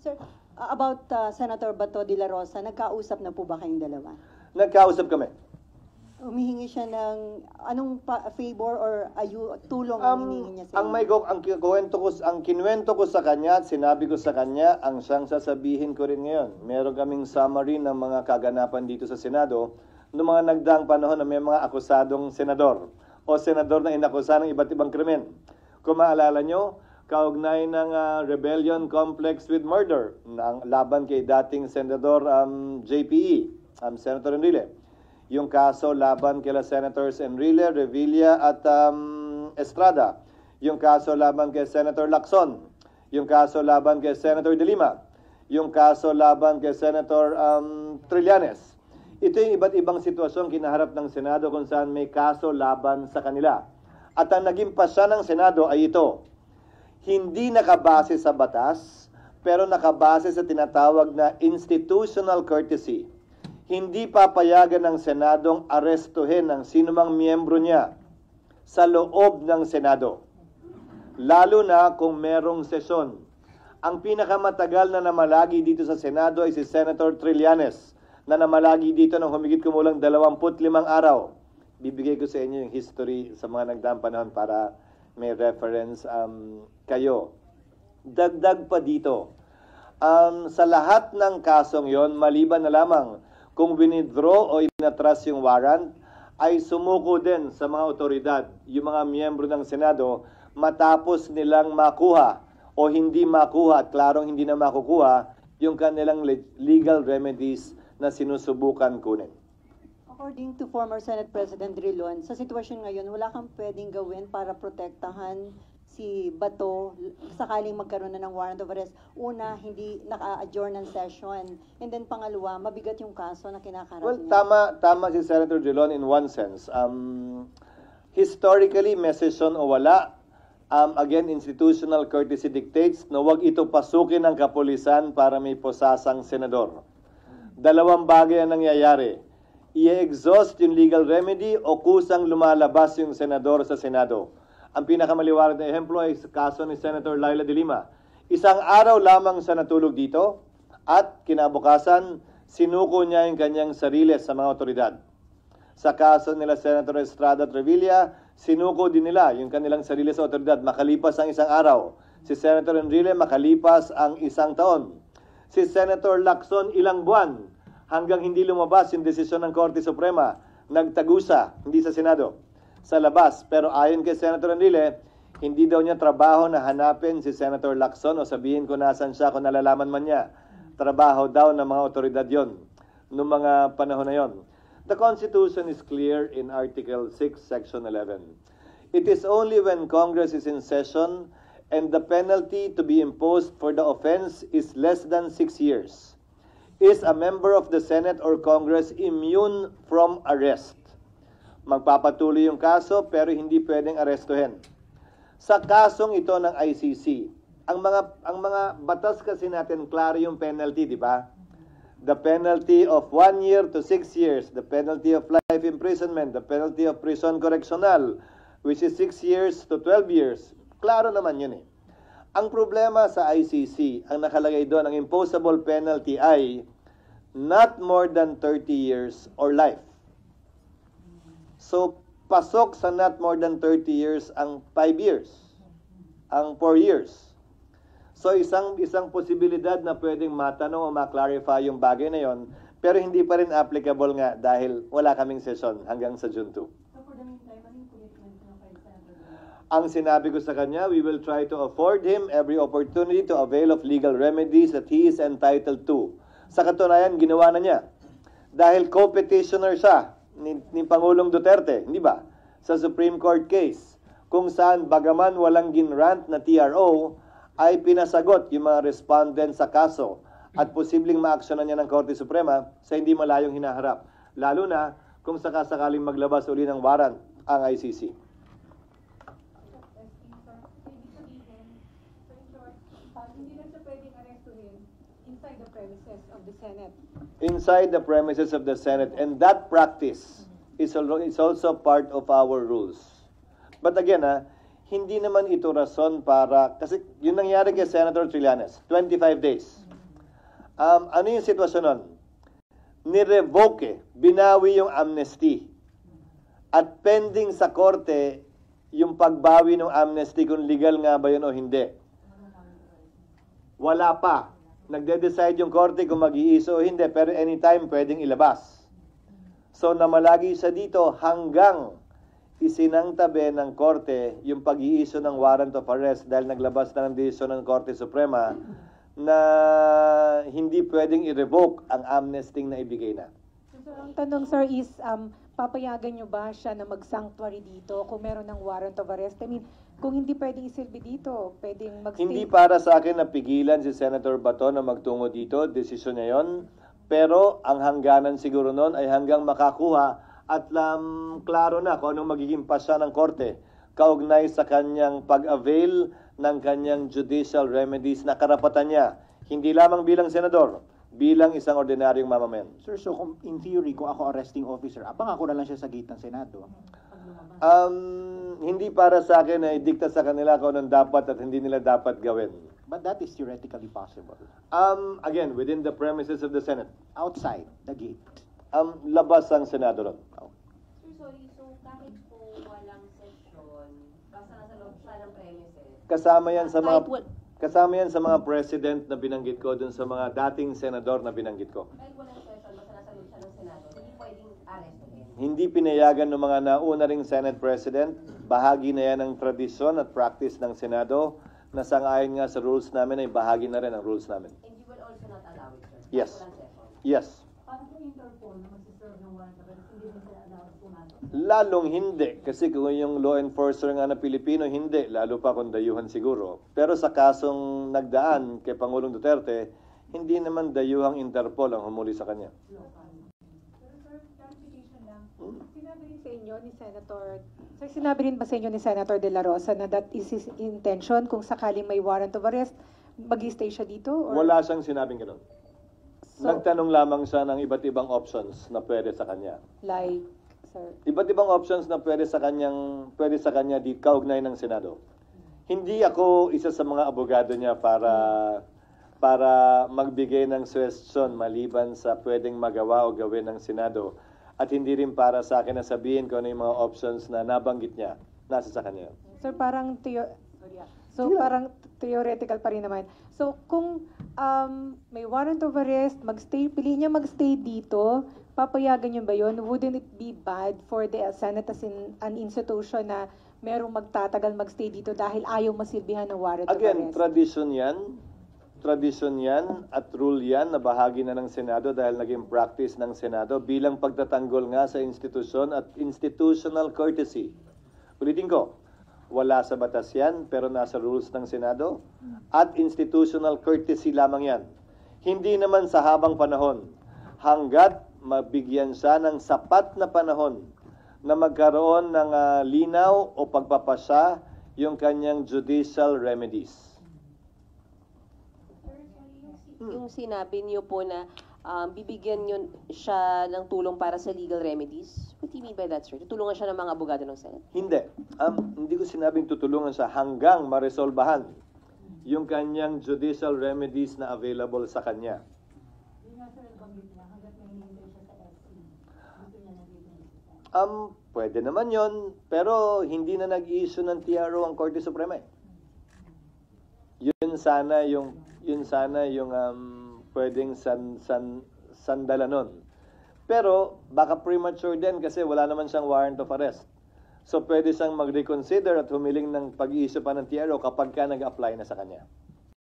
Sir, about Senator Bato de la Rosa, nagkausap na po ba kayong dalawa? Nagkausap kami. Humihingi siya ng anong favor or tulong ang hinihingi niya sa inyo? Ang kinuwento ko sa kanya at sinabi ko sa kanya, ang siyang sasabihin ko rin ngayon. Meron kaming summary ng mga kaganapan dito sa Senado noong mga nagdaang panahon na may mga akusadong senador o senador na inakusa ng iba't ibang krimen. Kung maalala nyo, kaugnay ng rebellion complex with murder ng laban kay dating Senador JPE, Senator Enrile. Yung kaso laban kay Senators Enrile, Revilla at Estrada. Yung kaso laban kay Senator Lacson. Yung kaso laban kay Senator De Lima. Yung kaso laban kay Senator Trillanes. Ito yung iba't ibang sitwasyon kinaharap ng Senado kung saan may kaso laban sa kanila. At ang naging pasya ng Senado ay ito. Hindi nakabase sa batas, pero nakabase sa tinatawag na institutional courtesy. Hindi papayagan ng Senadong arestuhin ang sinumang miyembro niya sa loob ng Senado. Lalo na kung merong sesyon. Ang pinakamatagal na namalagi dito sa Senado ay si Senator Trillanes, na namalagi dito ng humigit kumulang 25 araw. Bibigay ko sa inyo yung history sa mga nagdaang panahon para may reference kayo. Dagdag pa dito, sa lahat ng kasong yon, maliban na lamang kung winidraw o inatras yung warrant, ay sumuko din sa mga otoridad, yung mga miyembro ng Senado, matapos nilang makuha o hindi makuha at klarong hindi na makukuha yung kanilang legal remedies na sinusubukan kunin. According to former Senate President Drilon, sa sitwasyon ngayon, wala kang pwedeng gawin para protektahan si Bato sakaling magkaroon na ng warrant of arrest. Una, hindi naka-adjourn ng session. And then pangalawa, mabigat yung kaso na kinakarap niya. Tama si Senator Drilon in one sense. Historically, may session o wala, again, institutional courtesy dictates na huwag ito pasukin ng kapulisan para may posasang senador. Dalawang bagay ang nangyayari. I-exhaust yung legal remedy o kusang lumalabas yung senador sa Senado. Ang pinakamaliwanag na ehemplo ay sa kaso ni Senator Laila de Lima. Isang araw lamang siya natulog dito at kinabukasan sinuko niya yung kanyang sarili sa mga otoridad. Sa kaso nila Senator Estrada at Revilla, sinuko din nila yung kanilang sarili sa otoridad makalipas ang isang araw. Si Senator Enrile makalipas ang isang taon. Si Senator Lacson ilang buwan hanggang hindi lumabas yung desisyon ng Korte Suprema. Nagtagusa, hindi sa Senado, sa labas. Pero ayon kay Senator Enrile, hindi daw niya trabaho na hanapin si Senator Lacson o sabihin ko nasan siya kung nalalaman man niya. Trabaho daw ng mga otoridad yon noong mga panahon na yon. The Constitution is clear in Article 6, Section 11. It is only when Congress is in session and the penalty to be imposed for the offense is less than 6 years. Is a member of the Senate or Congress immune from arrest? Magpapatuloy yung kaso pero hindi pwedeng arestuhin. Sa kasong ito ng ICC, ang mga batas kasi natin klaro yung penalty, di ba? The penalty of 1 year to 6 years, the penalty of life imprisonment, the penalty of prison correctional, which is 6 years to 12 years. Klaro naman yun eh. Ang problema sa ICC, ang nakalagay doon, ang imposable penalty ay not more than 30 years or life. So, pasok sa not more than 30 years ang 5 years, ang 4 years. So, isang posibilidad na pwedeng matanong o ma-clarify yung bagay na yon, pero hindi pa rin applicable nga dahil wala kaming session hanggang sa June 2. Ang sinabi ko sa kanya, we will try to afford him every opportunity to avail of legal remedies that he is entitled to. Sa katunayan, ginawa na niya. Dahil co-petitioner siya ni Pangulong Duterte, hindi ba? Sa Supreme Court case, kung saan bagaman walang ginrant na TRO, ay pinasagot yung mga respondent sa kaso at posibleng maaksyonan niya ng Korte Suprema sa hindi malayong hinaharap. Lalo na kung sakasakaling maglabas uli ng warrant ang ICC. Hindi na siya pwedeng arestuhin inside the premises of the Senate. Inside the premises of the Senate. And that practice is also part of our rules. But again, hindi naman ito rason para, kasi yun nangyari kay Senator Trillanes, 25 days. Ano yung sitwasyon nun? Nirevoke, binawi yung amnesty. At pending sa korte, yung pagbawi ng amnesty kung legal nga ba yun o hindi. Wala pa. Nagde-decide yung korte kung mag-iiso o hindi, pero anytime pwedeng ilabas. So namalagi siya dito hanggang isinangtabi ng korte yung pag-iiso ng warrant of arrest dahil naglabas na ng desisyon ng Korte Suprema na hindi pwedeng i-revoke ang amnesty na ibigay na. So, ang tanong, sir, is papayagan nyo ba siya na mag-sanctuary dito kung meron ng warrant of arrest? I mean, kung hindi pwedeng isilbi dito, pwedeng mag-stay? Hindi para sa akin na pigilan si Senator Bato na magtungo dito, desisyon niya yun. Pero ang hangganan siguro nun ay hanggang makakuha at klaro na kung anong magiging pasya ng korte kaugnay sa kanyang pag-avail ng kanyang judicial remedies na karapatan niya. Hindi lamang bilang senador, bilang isang ordinaryong mamamayan. Sir, so in theory, kung ako arresting officer, abang ako na lang siya sa gate ng Senado. Hindi para sa akin na idikta sa kanila kung anong dapat at hindi nila dapat gawin. But that is theoretically possible. Again, within the premises of the Senate. Outside the gate. Labas ang Senado ron. Sir, sorry. So, kahit po walang session, basta nasa loob siya ng premises. Kasama yan sa mga president na binanggit ko dun sa mga dating senador na binanggit ko. Kahit walang session, basta nasa loob siya ng Senado, hindi pwedeng arrestuhin. Hindi pinayagan ng mga nauna ring Senate President. Bahagi na yan ng tradisyon at practice ng Senado na sangayon nga sa rules namin ay bahagi na rin ang rules namin. And you will also not allow it, sir? Yes. Kahit walang session? Yes. Paano kung Interpol na magsiserve ng warrant of arrest? Hindi rin sila allowed pumasok? Lalong hindi. Kasi kung yung law enforcer nga na Pilipino, hindi. Lalo pa kung dayuhan siguro. Pero sa kasong nagdaan kay Pangulong Duterte, hindi naman dayuhang Interpol ang humuli sa kanya. Pero sir, clarification lang. Sinabi rin sa inyo ni Senator, sir, sinabi rin ba sa inyo ni Senator De La Rosa na that is his intention kung sakaling may warrant of arrest, mag-stay siya dito? Or? Wala siyang sinabing gano'n. So, Nagtanong lamang siya ng iba't ibang options na pwede sa kanya. like, sir. Iba't ibang options na pwede sa kanya di kaugnay ng Senado. Hindi ako isa sa mga abogado niya para magbigay ng suggestion maliban sa pwedeng magawa o gawin ng Senado. At hindi rin para sa akin na sabihin kung ano yung mga options na nabanggit niya. Nasa sa kanya. Sir, parang parang theoretical pa rin naman. So, kung may warrant of arrest, piliin niya magstay dito, papayagan niyo ba yun? Wouldn't it be bad for the Senate as in an institution na merong magtatagal magstay dito dahil ayaw masilbihan ng warrant of Again, arrest? tradisyon yan at rule yan na bahagi na ng Senado dahil naging practice ng Senado bilang pagtatanggol nga sa institusyon at institutional courtesy. Ulitin ko, wala sa batas yan pero nasa rules ng Senado at institutional courtesy lamang yan. Hindi naman sa habang panahon hanggat mabigyan siya ng sapat na panahon na magkaroon ng linaw o pagpapasya yung kanyang judicial remedies. Yung sinabi niyo po na bibigyan niyo siya ng tulong para sa legal remedies. What do you mean by that, sir? Tutulungan siya ng mga abogado ng Senate? Hindi. Hindi ko sinabing tutulungan siya hanggang maresolbahan yung kanyang judicial remedies na available sa kanya. Pwede naman yon, pero hindi na nag-issue ng TRO ang Korte Suprema. Yun sana yung pwedeng sandala nun. Pero baka premature din kasi wala naman siyang warrant of arrest. So pwede siyang mag-reconsider at humiling ng pag-i-issue pa ng TRO kapag ka nag-apply na sa kanya.